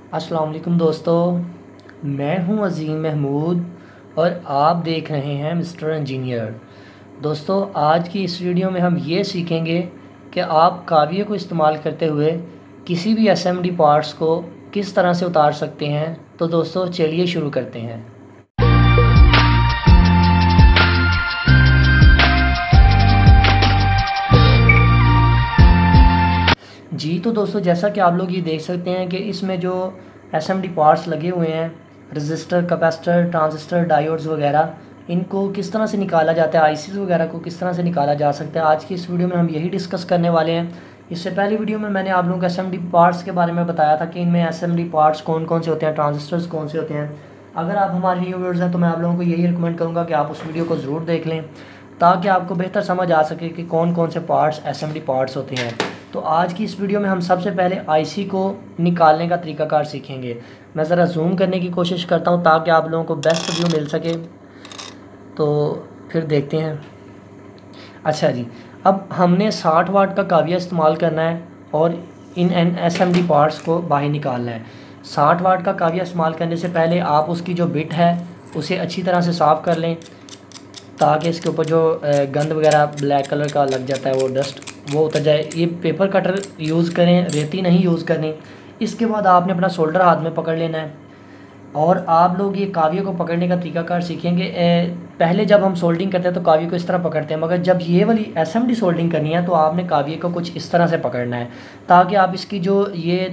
अस्सलाम वालेकुम दोस्तों, मैं हूं अज़ीम महमूद और आप देख रहे हैं मिस्टर इंजीनियर। दोस्तों, आज की इस वीडियो में हम ये सीखेंगे कि आप काविये को इस्तेमाल करते हुए किसी भी एसएमडी पार्ट्स को किस तरह से उतार सकते हैं। तो दोस्तों चलिए शुरू करते हैं। जी तो दोस्तों, जैसा कि आप लोग ये देख सकते हैं कि इसमें जो एसएमडी पार्ट्स लगे हुए हैं, रजिस्टर, कैपेसिटर, ट्रांजिस्टर, डायोड्स वगैरह, इनको किस तरह से निकाला जाता है, आईसीज वगैरह को किस तरह से निकाला जा सकता है, आज की इस वीडियो में हम यही डिस्कस करने वाले हैं। इससे पहले वीडियो में मैंने आप लोगों को एसएमडी पार्ट्स के बारे में बताया था कि इनमें एसएमडी पार्ट्स कौन कौन से होते हैं, ट्रांजिस्टर्स कौन से होते हैं। अगर आप हमारे न्यू व्यूअर्स हैं तो मैं आप लोगों को यही रिकमेंड करूँगा कि आप उस वीडियो को ज़रूर देख लें ताकि आपको बेहतर समझ आ सके कि कौन कौन से पार्ट्स एसएमडी पार्ट्स होते हैं। तो आज की इस वीडियो में हम सबसे पहले आईसी को निकालने का तरीकाकार सीखेंगे। मैं ज़रा जूम करने की कोशिश करता हूं ताकि आप लोगों को बेस्ट व्यू मिल सके। तो फिर देखते हैं। अच्छा जी, अब हमने 60 वाट का काविया इस्तेमाल करना है और इन एसएमडी पार्ट्स को बाहर निकालना है। 60 वाट का काविया इस्तेमाल करने से पहले आप उसकी जो बिट है उसे अच्छी तरह से साफ़ कर लें ताकि इसके ऊपर जो गंद वगैरह ब्लैक कलर का लग जाता है वो डस्ट वो उतर जाए। ये पेपर कटर यूज़ करें, रेती नहीं यूज़ करनी। इसके बाद आपने अपना सोल्डर हाथ में पकड़ लेना है और आप लोग ये काविये को पकड़ने का तरीकाकार सीखेंगे। पहले जब हम सोल्डिंग करते हैं तो काविये को इस तरह पकड़ते हैं, मगर जब ये वाली एसएमडी सोल्डिंग करनी है तो आपने काविये को कुछ इस तरह से पकड़ना है ताकि आप इसकी जो ये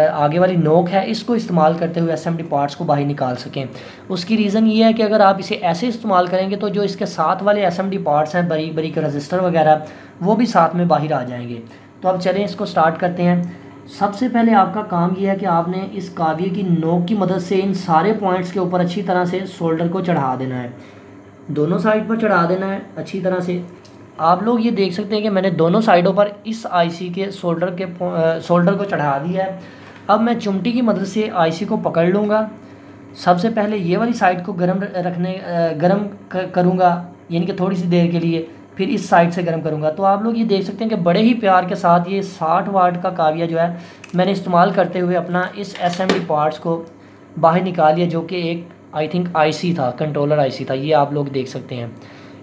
आगे वाली नोक है इसको इस्तेमाल करते हुए एसएमडी पार्ट्स को बाहर निकाल सकें। उसकी रीज़न ये है कि अगर आप इसे ऐसे इस्तेमाल करेंगे तो जो इसके साथ वाले एसएमडी पार्ट्स हैं, बारीक बारीक रजिस्टर वगैरह, वो भी साथ में बाहर आ जाएंगे। तो अब चलें इसको स्टार्ट करते हैं। सबसे पहले आपका काम यह है कि आपने इस काविये की नोक की मदद से इन सारे पॉइंट्स के ऊपर अच्छी तरह से सोल्डर को चढ़ा देना है। दोनों साइड पर चढ़ा देना है अच्छी तरह से। आप लोग ये देख सकते हैं कि मैंने दोनों साइडों पर इस आईसी के सोल्डर को चढ़ा दिया है। अब मैं चिमटी की मदद से आईसी को पकड़ लूँगा। सबसे पहले ये वाली साइड को गर्म करूँगा, यानी कि थोड़ी सी देर के लिए, फिर इस साइड से गर्म करूँगा। तो आप लोग ये देख सकते हैं कि बड़े ही प्यार के साथ ये 60 वाट का काविया जो है मैंने इस्तेमाल करते हुए अपना इस एसएमडी पार्ट्स को बाहर निकाल लिया, जो कि एक आई थिंक आईसी था, कंट्रोलर आईसी था। ये आप लोग देख सकते हैं।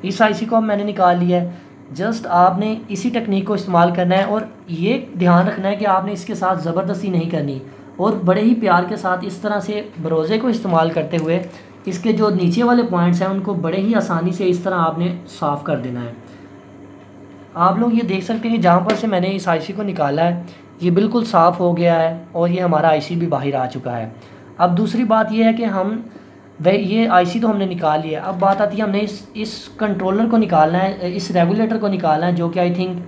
इस आईसी को अब मैंने निकाल लिया है। जस्ट आपने इसी टेक्निक को इस्तेमाल करना है और ये ध्यान रखना है कि आपने इसके साथ ज़बरदस्ती नहीं करनी और बड़े ही प्यार के साथ इस तरह से बरोज़े को इस्तेमाल करते हुए इसके जो नीचे वाले पॉइंट्स हैं उनको बड़े ही आसानी से इस तरह आपने साफ़ कर देना है। आप लोग ये देख सकते हैं कि जहाँ पर से मैंने इस आईसी को निकाला है ये बिल्कुल साफ़ हो गया है और ये हमारा आईसी भी बाहर आ चुका है। अब दूसरी बात ये है कि ये आईसी तो हमने निकाल लिया। अब बात आती है हमने इस कंट्रोलर को निकालना है, इस रेगुलेटर को निकालना है, जो कि आई थिंक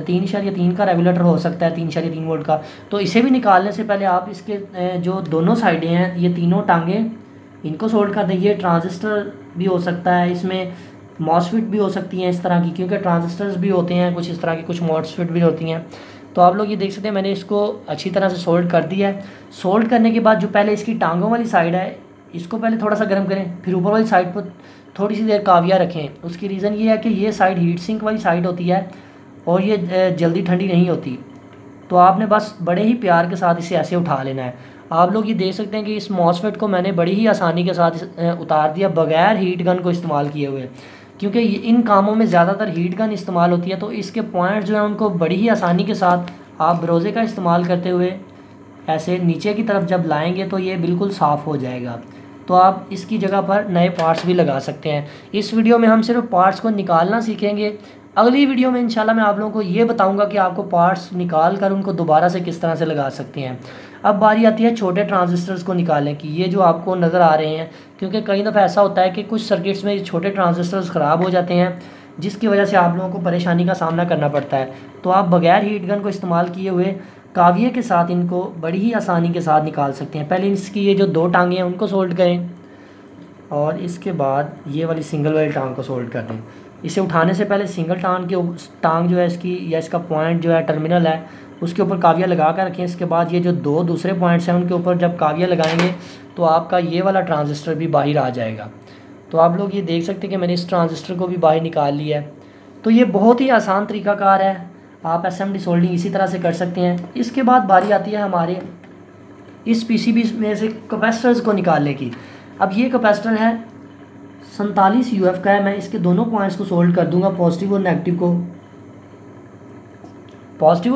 3.3 का रेगुलेटर हो सकता है, 3.3 वोल्ट का। तो इसे भी निकालने से पहले आप इसके जो दोनों साइडें हैं, ये तीनों टांगें, इनको सोल्ड कर दें। ये ट्रांजिस्टर भी हो सकता है, इसमें मॉसफेट भी हो सकती हैं इस तरह की, क्योंकि ट्रांजिस्टर्स भी होते हैं कुछ इस तरह की, कुछ मॉसफेट भी होती हैं। तो आप लोग ये देख सकते हैं मैंने इसको अच्छी तरह से सोल्ड कर दिया है। सोल्ड करने के बाद जो पहले इसकी टांगों वाली साइड है इसको पहले थोड़ा सा गर्म करें, फिर ऊपर वाली साइड पर थोड़ी सी देर काविया रखें। उसकी रीज़न ये है कि ये साइड हीट सिंक वाली साइड होती है और ये जल्दी ठंडी नहीं होती। तो आपने बस बड़े ही प्यार के साथ इसे ऐसे उठा लेना है। आप लोग ये देख सकते हैं कि इस मॉसफेट को मैंने बड़ी ही आसानी के साथ उतार दिया बगैर हीट गन को इस्तेमाल किए हुए, क्योंकि इन कामों में ज़्यादातर हीट गन इस्तेमाल होती है। तो इसके पॉइंट्स जो हैं उनको बड़ी ही आसानी के साथ आप बरोज़े का इस्तेमाल करते हुए ऐसे नीचे की तरफ जब लाएंगे तो ये बिल्कुल साफ़ हो जाएगा। तो आप इसकी जगह पर नए पार्ट्स भी लगा सकते हैं। इस वीडियो में हम सिर्फ पार्ट्स को निकालना सीखेंगे। अगली वीडियो में इंशाल्लाह मैं आप लोगों को ये बताऊंगा कि आपको पार्ट्स निकाल कर उनको दोबारा से किस तरह से लगा सकते हैं। अब बारी आती है छोटे ट्रांजिस्टर्स को निकालने की, ये जो आपको नज़र आ रहे हैं, क्योंकि कई दफ़ा ऐसा होता है कि कुछ सर्किट्स में छोटे ट्रांजिस्टर्स ख़राब हो जाते हैं जिसकी वजह से आप लोगों को परेशानी का सामना करना पड़ता है। तो आप बगैर हीट गन को इस्तेमाल किए हुए काविये के साथ इनको बड़ी ही आसानी के साथ निकाल सकते हैं। पहले इसकी ये जो दो टांगें हैं उनको सोल्ड करें और इसके बाद ये वाली सिंगल वाली टांग को सोल्ड कर दें। इसे उठाने से पहले सिंगल टांग जो है इसकी या इसका पॉइंट जो है टर्मिनल है उसके ऊपर काविया लगा कर रखें। इसके बाद ये जो दो दूसरे पॉइंट्स हैं उनके ऊपर जब काविया लगाएंगे तो आपका ये वाला ट्रांजिस्टर भी बाहर आ जाएगा। तो आप लोग ये देख सकते हैं कि मैंने इस ट्रांजिस्टर को भी बाहर निकाल लिया है। तो ये बहुत ही आसान तरीकाकार है, आप एसएमडी सोल्डिंग इसी तरह से कर सकते हैं। इसके बाद बारी आती है हमारे इस पीसीबी में से कैपेसिटर्स को निकालने की। अब ये कैपेसिटर है 47 UF का है। मैं इसके दोनों पॉइंट्स को सोल्ड कर दूंगा, पॉजिटिव और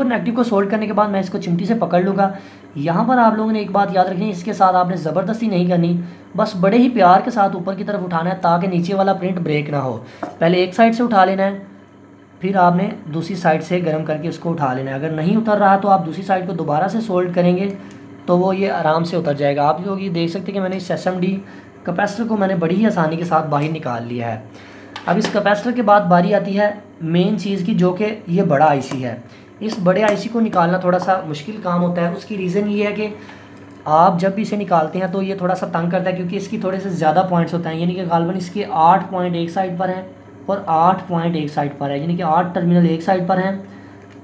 नेगेटिव को सोल्ड करने के बाद मैं इसको चिमटी से पकड़ लूँगा। यहाँ पर आप लोगों ने एक बात याद रखनी है, इसके साथ आपने ज़बरदस्ती नहीं करनी, बस बड़े ही प्यार के साथ ऊपर की तरफ उठाना है ताकि नीचे वाला प्रिंट ब्रेक ना हो। पहले एक साइड से उठा लेना है, फिर आपने दूसरी साइड से गर्म करके उसको उठा लेना है। अगर नहीं उतर रहा तो आप दूसरी साइड को दोबारा से सोल्ड करेंगे तो वो ये आराम से उतर जाएगा। आप लोग ये देख सकते हैं कि मैंने इस SMD कैपेसिटर को मैंने बड़ी ही आसानी के साथ बाहर निकाल लिया है। अब इस कैपेसिटर के बाद बारी आती है मेन चीज़ की, जो कि ये बड़ा IC है। इस बड़े IC को निकालना थोड़ा सा मुश्किल काम होता है। उसकी रीज़न ये है कि आप जब भी इसे निकालते हैं तो ये थोड़ा सा तंग करता है, क्योंकि इसकी थोड़े से ज़्यादा पॉइंट्स होते हैं। यानी कि गालबन इसके 8 पॉइंट एक साइड पर हैं और 8 पॉइंट एक साइड पर है, यानी कि 8 टर्मिनल एक साइड पर हैं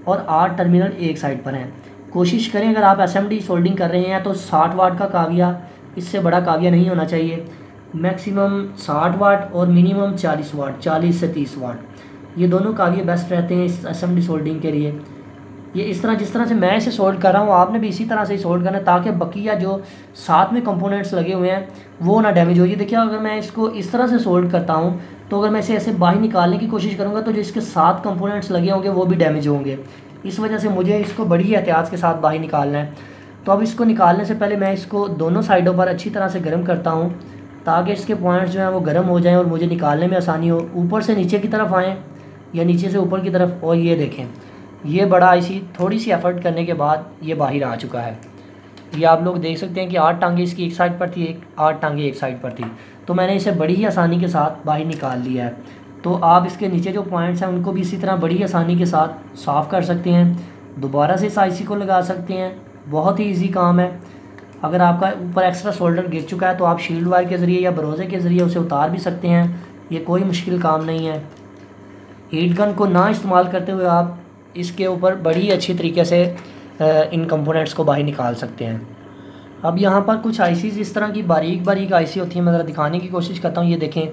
और 8 टर्मिनल एक साइड पर हैं। कोशिश करें अगर आप SMD सोल्डिंग कर रहे हैं तो 60 वाट का काविया, इससे बड़ा काविया नहीं होना चाहिए। मैक्सिमम 60 वाट और मिनिमम 40 वाट, 40 से 30 वाट, ये दोनों काविये बेस्ट रहते हैं इस SMD सोल्डिंग के लिए। ये इस तरह, जिस तरह से मैं इसे सोल्ड कर रहा हूँ, आपने भी इसी तरह से ही सोल्ड करना है ताकि बकिया जो साथ में कंपोनेंट्स लगे हुए हैं वो ना डैमेज हो। ये देखिए, अगर मैं इसको इस तरह से सोल्ड करता हूँ तो अगर मैं इसे ऐसे बाहर निकालने की कोशिश करूँगा तो जो इसके साथ कंपोनेंट्स लगे होंगे वो भी डैमेज होंगे। इस वजह से मुझे इसको बड़ी ही एहतियात के साथ बाहर निकालना है। तो अब इसको निकालने से पहले मैं इसको दोनों साइडों पर अच्छी तरह से गर्म करता हूँ ताकि इसके पॉइंट्स जो हैं वो गर्म हो जाएं और मुझे निकालने में आसानी हो। ऊपर से नीचे की तरफ आएँ या नीचे से ऊपर की तरफ। और ये देखें, ये बड़ा IC थोड़ी सी एफर्ट करने के बाद ये बाहर आ चुका है। ये आप लोग देख सकते हैं कि 8 टांगे इसकी एक साइड पर थी, 8 टांगे एक साइड पर थी। तो मैंने इसे बड़ी ही आसानी के साथ बाहर निकाल लिया है। तो आप इसके नीचे जो पॉइंट्स हैं उनको भी इसी तरह बड़ी आसानी के साथ साफ़ कर सकते हैं। दोबारा से इस IC को लगा सकते हैं, बहुत ही ईजी काम है। अगर आपका ऊपर एक्स्ट्रा सोल्डर गिर चुका है तो आप शील्ड वायर के ज़रिए या बरोज़े के ज़रिए उसे उतार भी सकते हैं, ये कोई मुश्किल काम नहीं है। हीट गन को ना इस्तेमाल करते हुए आप इसके ऊपर बड़ी अच्छी तरीके से इन कंपोनेंट्स को बाहर निकाल सकते हैं। अब यहाँ पर कुछ ICs इस तरह की बारीक बारीक IC होती है, मैं ज़रा दिखाने की कोशिश करता हूँ। ये देखें,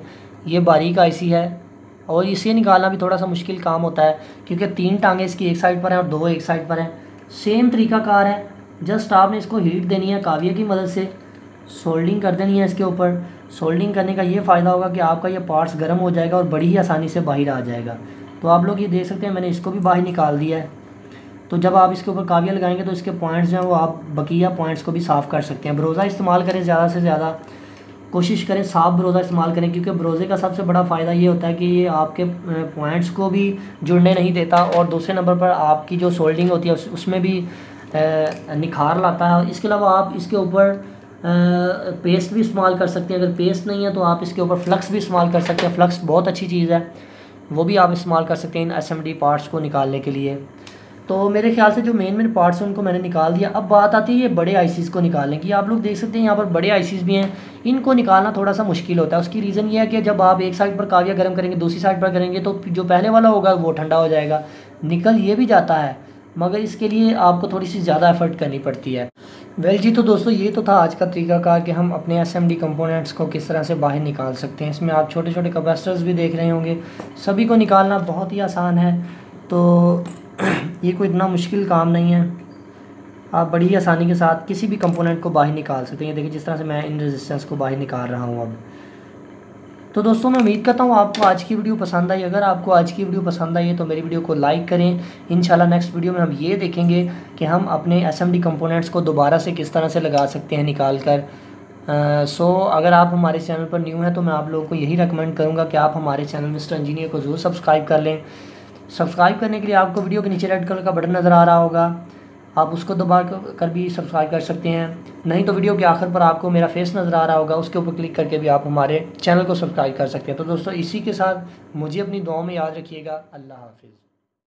ये बारीक IC है और इसे निकालना भी थोड़ा सा मुश्किल काम होता है क्योंकि 3 टांगे इसकी एक साइड पर हैं और 2 एक साइड पर हैं। सेम तरीक़ाकार है, जस्ट आपने इसको हीट देनी है काविये की मदद से, सोल्डिंग कर देनी है इसके ऊपर। सोल्डिंग करने का ये फ़ायदा होगा कि आपका ये पार्ट्स गर्म हो जाएगा और बड़ी ही आसानी से बाहर आ जाएगा। तो आप लोग ये देख सकते हैं मैंने इसको भी बाहर निकाल दिया है। तो जब आप इसके ऊपर काविया लगाएंगे तो इसके पॉइंट्स जो हैं वो आप बकिया पॉइंट्स को भी साफ़ कर सकते हैं। बरोज़ा इस्तेमाल करें, ज़्यादा से ज़्यादा कोशिश करें साफ़ बरोज़ा इस्तेमाल करें, क्योंकि बरोज़े का सबसे बड़ा फ़ायदा ये होता है कि ये आपके पॉइंट्स को भी जुड़ने नहीं देता और दूसरे नंबर पर आपकी जो सोल्डिंग होती है उसमें भी निखार लाता है। इसके अलावा आप इसके ऊपर पेस्ट भी इस्तेमाल कर सकते हैं। अगर पेस्ट नहीं है तो आप इसके ऊपर फ्लक्स भी इस्तेमाल कर सकते हैं। फ्लक्स बहुत अच्छी चीज़ है, वो भी आप इस्तेमाल कर सकते हैं इन SMD पार्ट्स को निकालने के लिए। तो मेरे ख्याल से जो मेन पार्ट्स हैं उनको मैंने निकाल दिया। अब बात आती है ये बड़े ICs को निकालने की। आप लोग देख सकते हैं यहाँ पर बड़े ICs भी हैं, इनको निकालना थोड़ा सा मुश्किल होता है। उसकी रीज़न ये है कि जब आप एक साइड पर काविया गर्म करेंगे, दूसरी साइड पर करेंगे तो जो पहले वाला होगा वो ठंडा हो जाएगा। निकल ये भी जाता है, मगर इसके लिए आपको थोड़ी सी ज़्यादा एफर्ट करनी पड़ती है। वेल जी, तो दोस्तों ये तो था आज का तरीकाकार कि हम अपने SMD कंपोनेंट्स को किस तरह से बाहर निकाल सकते हैं। इसमें आप छोटे छोटे कैपेसिटर्स भी देख रहे होंगे, सभी को निकालना बहुत ही आसान है। तो ये कोई इतना मुश्किल काम नहीं है, आप बड़ी ही आसानी के साथ किसी भी कंपोनेंट को बाहर निकाल सकते हैं। ये देखिए जिस तरह से मैं इन रेजिस्टेंस को बाहर निकाल रहा हूँ अब। तो दोस्तों मैं उम्मीद करता हूँ आपको आज की वीडियो पसंद आई। अगर आपको आज की वीडियो पसंद आई है तो मेरी वीडियो को लाइक करें। इंशाल्लाह नेक्स्ट वीडियो में हम ये देखेंगे कि हम अपने SMD कंपोनेंट्स को दोबारा से किस तरह से लगा सकते हैं निकाल कर। अगर आप हमारे चैनल पर न्यू हैं तो मैं आप लोगों को यही रिकमेंड करूँगा कि आप हमारे चैनल मिस्टर इंजीनियर को ज़रूर सब्सक्राइब कर लें। सब्सक्राइब करने के लिए आपको वीडियो के नीचे रेड कलर का बटन नज़र आ रहा होगा, आप उसको दबा कर भी सब्सक्राइब कर सकते हैं। नहीं तो वीडियो के आखिर पर आपको मेरा फेस नज़र आ रहा होगा, उसके ऊपर क्लिक करके भी आप हमारे चैनल को सब्सक्राइब कर सकते हैं। तो दोस्तों इसी के साथ मुझे अपनी दुआओं में याद रखिएगा। अल्लाह हाफिज़।